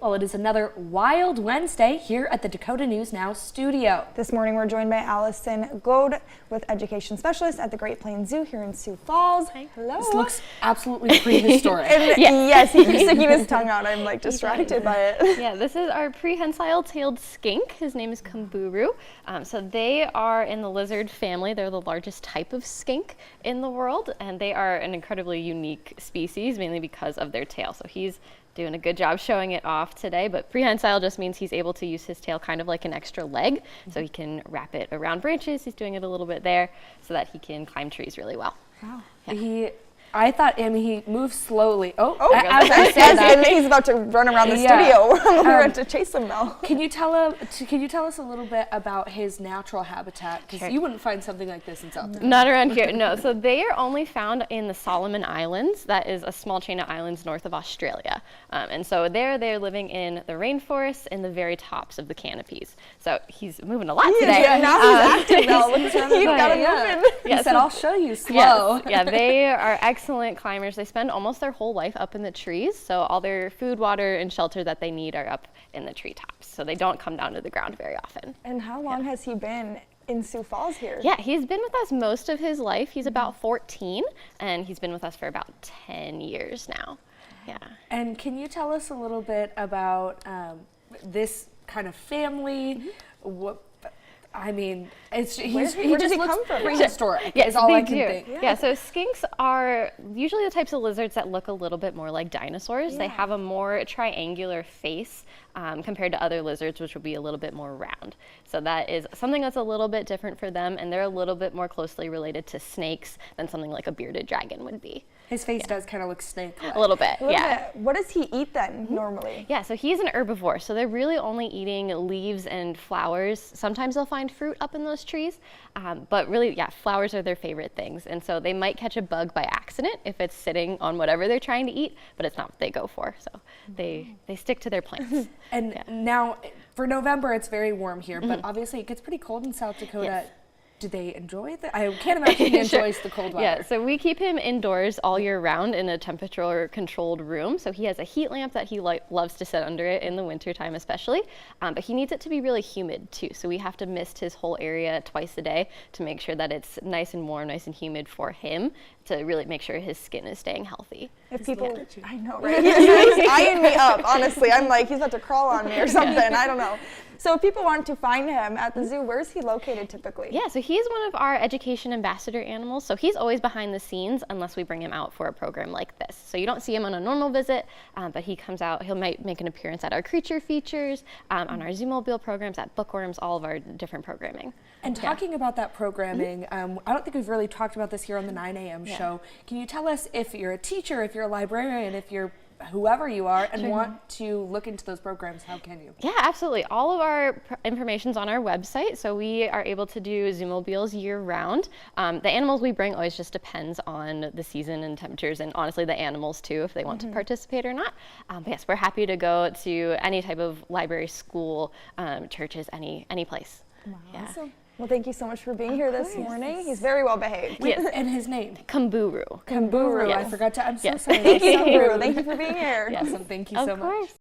Well, it is another wild Wednesday here at the Dakota News Now studio. This morning we're joined by Allison Goad with Education Specialist at the Great Plains Zoo here in Sioux Falls. Hi. Hello. This looks absolutely prehistoric. Yes, he keeps sticking his tongue out. I'm like distracted by it. Yeah, this is our prehensile-tailed skink. His name is Komburu. So they are in the lizard family. They're the largest type of skink in the world, and they are an incredibly unique species, mainly because of their tail. So he's doing a good job showing it off today, but prehensile just means he's able to use his tail kind of like an extra leg, so he can wrap it around branches. He's doing it a little bit there so that he can climb trees really well. Wow. Yeah. He moves slowly. As I said that, he's about to run around the studio. We're going to chase him now. Can you tell us a little bit about his natural habitat? Because you wouldn't find something like this in South Dakota. Not around here, no. So they are only found in the Solomon Islands. That is a small chain of islands north of Australia. And so they're living in the rainforests in the very tops of the canopies. So he's moving a lot today. Yeah, now he's active now. Look at him. He's got him moving. He said, I'll show you slow. Yes. Yeah, they are excellent climbers. They spend almost their whole life up in the trees. So all their food, water, and shelter that they need are up in the treetops. So they don't come down to the ground very often. And how long has he been in Sioux Falls here? Yeah, he's been with us most of his life. He's about 14, and he's been with us for about 10 years now. Yeah. And can you tell us a little bit about this kind of family? He just looks prehistoric. Yes, is all they I can do. think. Yeah, so skinks are usually the types of lizards that look a little bit more like dinosaurs. Yeah. They have a more triangular face compared to other lizards, which would be a little bit more round. So that is something that's a little bit different for them, and they're a little bit more closely related to snakes than something like a bearded dragon would be. His face does kind of look snake-like. A little bit, yeah. What does he eat then, normally? Yeah, so he's an herbivore, so they're really only eating leaves and flowers. Sometimes they'll find fruit up in those trees, but really, yeah, flowers are their favorite things. And so they might catch a bug by accident if it's sitting on whatever they're trying to eat, but it's not what they go for. So they stick to their plants. And now, for November, it's very warm here, but obviously it gets pretty cold in South Dakota. Yes. Do they enjoy that? I can't imagine he enjoys the cold weather. Yeah, so we keep him indoors all year round in a temperature-controlled room. So he has a heat lamp that he loves to sit under it in the wintertime especially, but he needs it to be really humid too. So we have to mist his whole area twice a day to make sure that it's nice and warm, nice and humid for him to really make sure his skin is staying healthy. If people, I know, right? He's eyeing me up, honestly. I'm like, he's about to crawl on me or something. I don't know. So if people want to find him at the zoo, where's he located typically? Yeah, so he's one of our education ambassador animals. So he's always behind the scenes unless we bring him out for a program like this. So you don't see him on a normal visit, but he comes out. He might make an appearance at our creature features, on our Zoomobile programs, at Bookworms, all of our different programming. And talking about that programming, I don't think we've really talked about this here on the 9 a.m. show. Can you tell us, if you're a teacher, if you're a librarian, if you're whoever you are and want to look into those programs, how can you? Yeah, absolutely. All of our information's on our website, so we are able to do Zoomobiles year round. The animals we bring always just depends on the season and temperatures, and honestly the animals too, if they want to participate or not. But yes, we're happy to go to any type of library, school, churches, any place. Wow. Yeah. Awesome. Well, thank you so much for being here this morning. He's very well behaved. Yes. And his name? Komburu. Komburu. Yes. I forgot to. I'm so Yes. sorry. Thank you, Komburu. Thank you for being here. Awesome. Thank you so much. Of course.